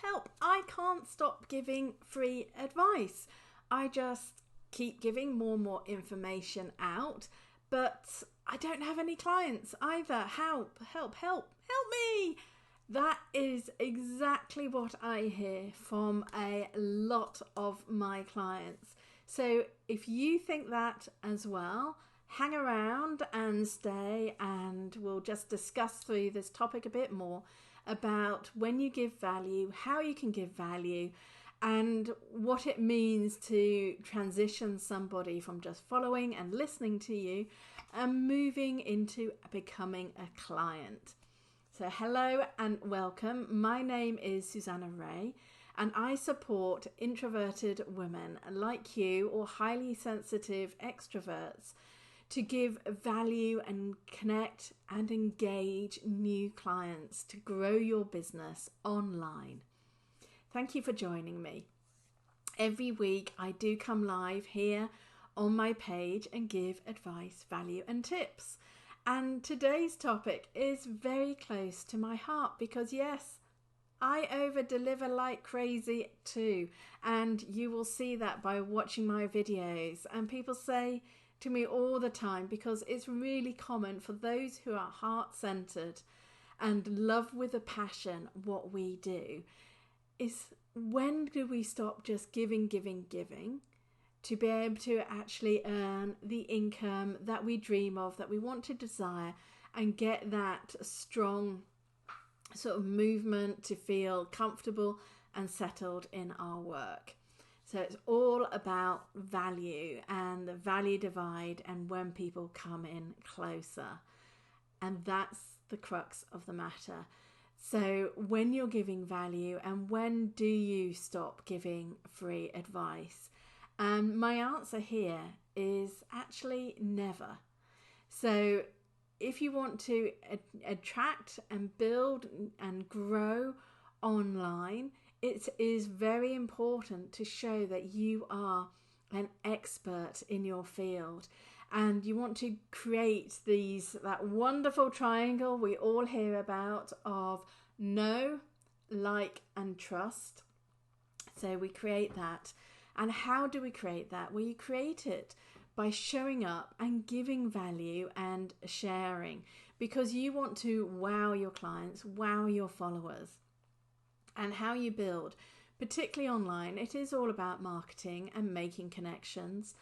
help. I can't stop giving free advice. I just keep giving more and more information out, but I don't have any clients either. Help me. That is exactly what I hear from a lot of my clients. So if you think that as well, hang around and stay, and we'll just discuss through this topic a bit more about when you give value, how you can give value, and what it means to transition somebody from just following and listening to you and moving into becoming a client. So hello and welcome. My name is Susanna Reay, and I support introverted women like you or highly sensitive extroverts to give value and connect and engage new clients to grow your business online. Thank you for joining me. Every week I do come live here on my page and give advice, value and tips. And today's topic is very close to my heart because yes, I over-deliver like crazy too. And you will see that by watching my videos. And people say to me all the time, because it's really common for those who are heart-centered and love with a passion what we do, is when do we stop just giving to be able to actually earn the income that we dream of, that we want to desire, and get that strong sort of movement to feel comfortable and settled in our work. So it's all about value and the value divide and when people come in closer. And that's the crux of the matter. So when you're giving value, and when do you stop giving free advice? And my answer here is actually never. So if you want to attract and build and grow online, it is very important to show that you are an expert in your field, and you want to create that wonderful triangle we all hear about of know, like and trust. So we create that. And how do we create that? Well, you create it by showing up and giving value and sharing, because you want to wow your clients, wow your followers. And how you build, particularly online, it is all about marketing and making connections.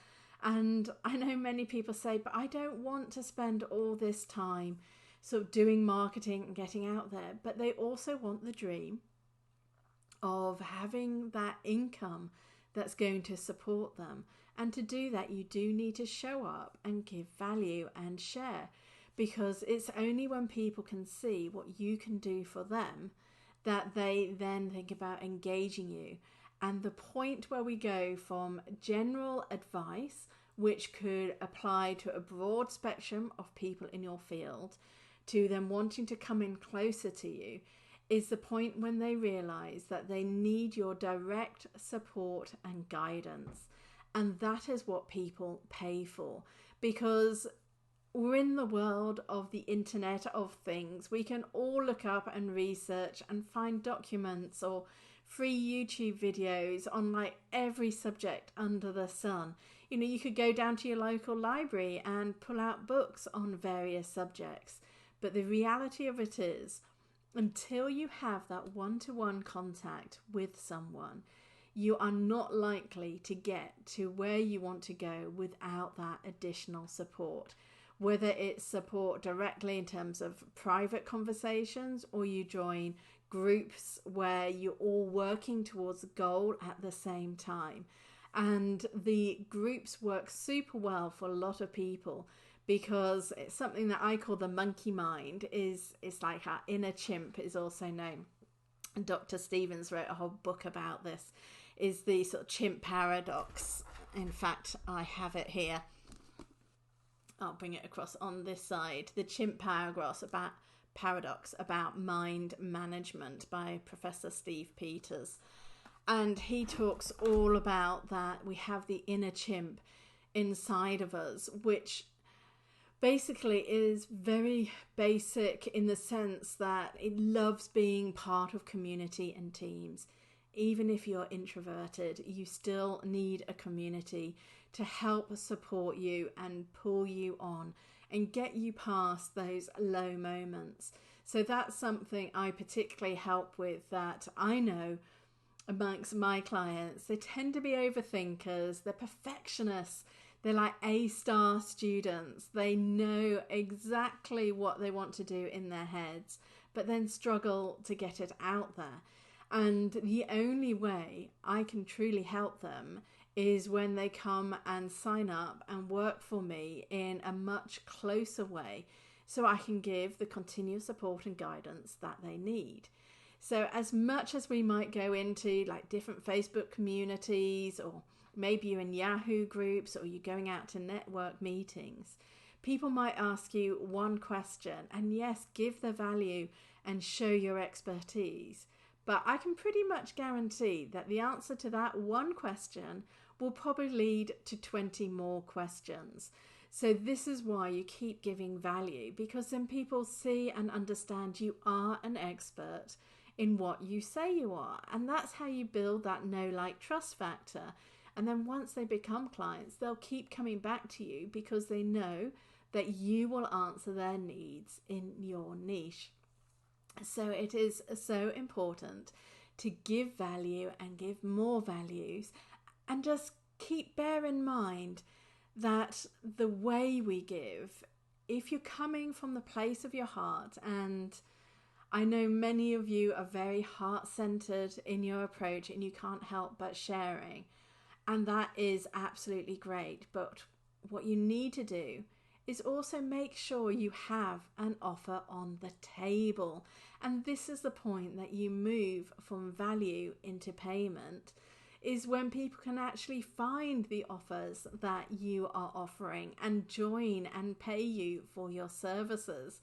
And I know many people say, but I don't want to spend all this time sort of doing marketing and getting out there. But they also want the dream of having that income that's going to support them. And to do that, you do need to show up and give value and share, because it's only when people can see what you can do for them that they then think about engaging you. And the point where we go from general advice, which could apply to a broad spectrum of people in your field, to them wanting to come in closer to you, is the point when they realize that they need your direct support and guidance. And that is what people pay for, because we're in the world of the Internet of Things. We can all look up and research and find documents or free YouTube videos on like every subject under the sun. You know, you could go down to your local library and pull out books on various subjects. But the reality of it is, until you have that one-to-one contact with someone, you are not likely to get to where you want to go without that additional support. Whether it's support directly in terms of private conversations, or you join groups where you're all working towards a goal at the same time. And the groups work super well for a lot of people, because it's something that I call the monkey mind. It's like our inner chimp is also known. And Dr. Stevens wrote a whole book about this, is the sort of chimp paradox. In fact, I have it here. I'll bring it across on this side. The chimp paradox about mind management by Professor Steve Peters. And he talks all about that. We have the inner chimp inside of us, which basically is very basic in the sense that it loves being part of community and teams. Even if you're introverted, you still need a community to help support you and pull you on and get you past those low moments. So that's something I particularly help with, that I know amongst my clients. They tend to be overthinkers, they're perfectionists, they're like A-star students. They know exactly what they want to do in their heads, but then struggle to get it out there. And the only way I can truly help them is when they come and sign up and work for me in a much closer way, so I can give the continuous support and guidance that they need. So as much as we might go into like different Facebook communities, or maybe you're in Yahoo groups, or you're going out to network meetings, people might ask you one question, and yes, give the value and show your expertise. But I can pretty much guarantee that the answer to that one question will probably lead to 20 more questions. So this is why you keep giving value, because then people see and understand you are an expert in what you say you are. And that's how you build that know, like, trust factor. And then once they become clients, they'll keep coming back to you because they know that you will answer their needs in your niche. So it is so important to give value and give more values, and just bear in mind that the way we give, if you're coming from the place of your heart, and I know many of you are very heart-centered in your approach and you can't help but sharing, and that is absolutely great. But what you need to do is also make sure you have an offer on the table. And this is the point that you move from value into payment, is when people can actually find the offers that you are offering and join and pay you for your services.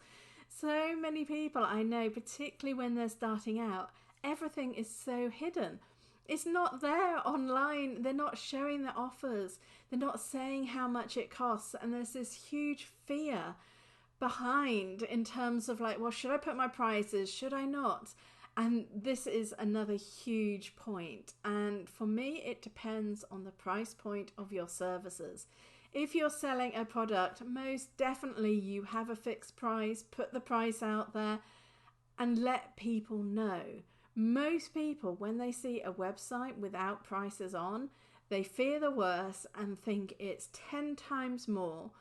So many people I know, particularly when they're starting out, everything is so hidden. It's not there online. They're not showing the offers. They're not saying how much it costs. And there's this huge fear behind, in terms of like, well, should I put my prices? Should I not? And this is another huge point. And for me, it depends on the price point of your services. If you're selling a product, most definitely you have a fixed price. Put the price out there and let people know. Most people, when they see a website without prices on, they fear the worst and think it's 10 times more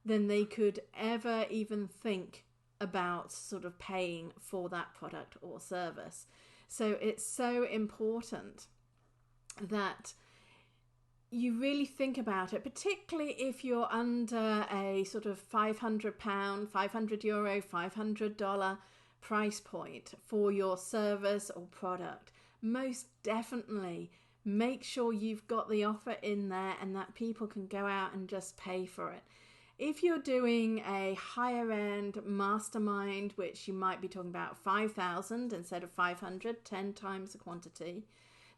than they could ever even think about sort of paying for that product or service. So it's so important that you really think about it, particularly if you're under a sort of £500, €500, $500 price point for your service or product. Most definitely make sure you've got the offer in there and that people can go out and just pay for it. If you're doing a higher end mastermind, which you might be talking about 5,000 instead of 500, 10 times the quantity,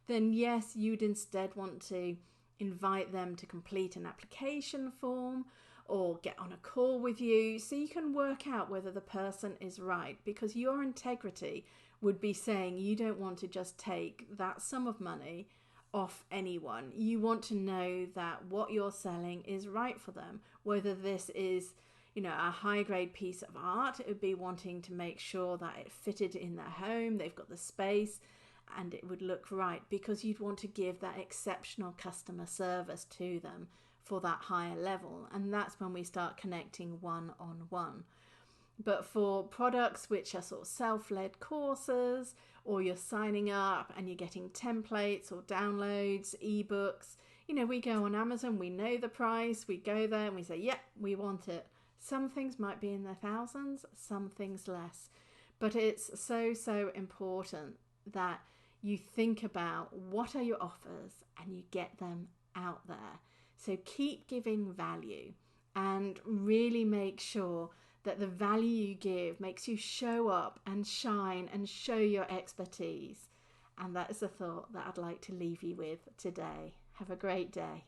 then yes, you'd instead want to invite them to complete an application form or get on a call with you so you can work out whether the person is right, because your integrity would be saying you don't want to just take that sum of money off anyone. You want to know that what you're selling is right for them, whether this is, a high grade piece of art. It would be wanting to make sure that it fitted in their home, they've got the space, and it would look right, because you'd want to give that exceptional customer service to them for that higher level. And that's when we start connecting one-on-one. But for products which are sort of self-led courses, or you're signing up and you're getting templates or downloads, ebooks, we go on Amazon, we know the price, we go there and we say, yep, we want it. Some things might be in the thousands, some things less. But it's so important that you think about what are your offers and you get them out there. So keep giving value and really make sure that the value you give makes you show up and shine and show your expertise. And that is a thought that I'd like to leave you with today. Have a great day.